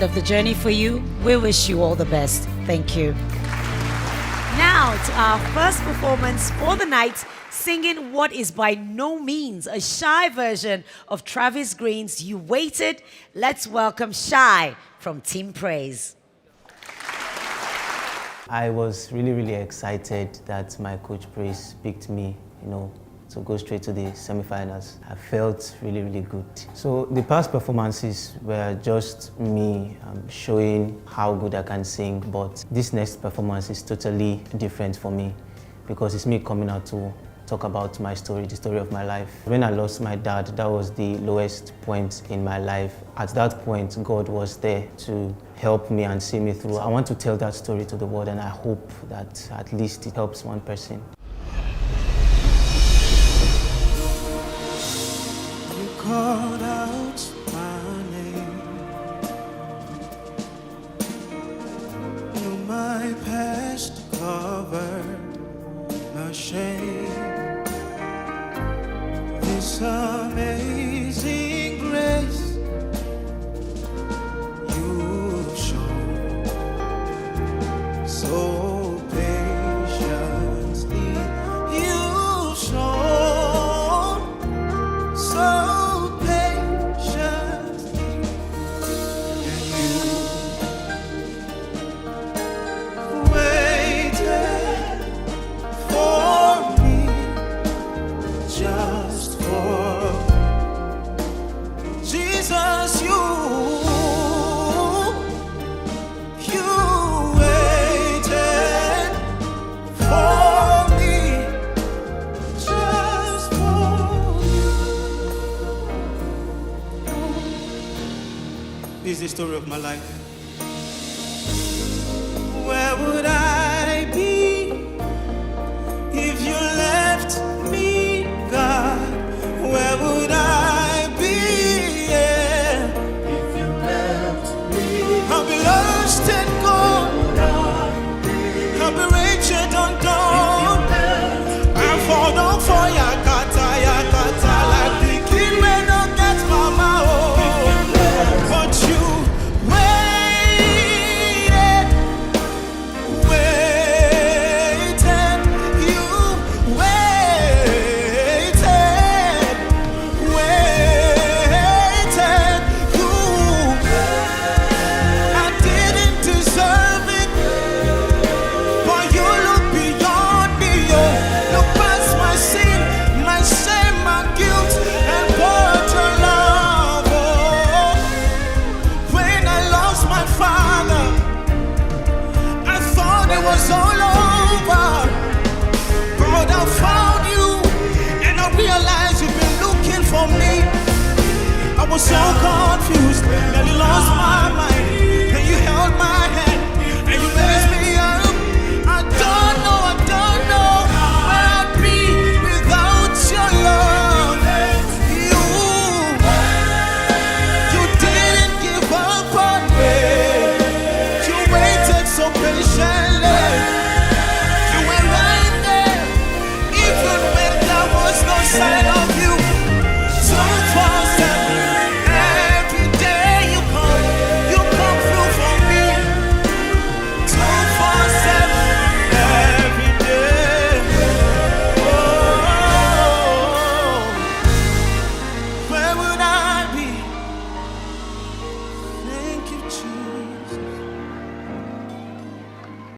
Of the journey for you. We wish you all the best. Thank you. Now to our first performance for the night, singing what is by no means a shy version of Travis Greene's You Waited. Let's welcome Shy from Team Praise. I was really excited that my coach Praise picked me, to go straight to the semi-finals. I felt really good. So the past performances were just me showing how good I can sing, but this next performance is totally different for me because it's me coming out to talk about my story, the story of my life. When I lost my dad, that was the lowest point in my life. At that point, God was there to help me and see me through. I want to tell that story to the world, and I hope that at least it helps one person. Called out my name. Knew my past covered my shame. This amazing grace you've shown so patiently. You've shown so This is the story of my life. Where would I be if you left me, God? Where would I be, if you left me? I'll be lost and gone. I'll be wretched undone. I'll fall down for Yakata, like the king may not get mama. But you waited, you waited, I didn't deserve it, but you look beyond me, look past my sin, my shame, my guilt, and poured your love. When I lost my father, I thought it was all over, but I found you, and I realized you've been looking for me. I was so confused, nearly lost my mind, and you held my hand, and you raised me up. I don't know where I'd be without your love. You didn't give up on me. You waited so patiently.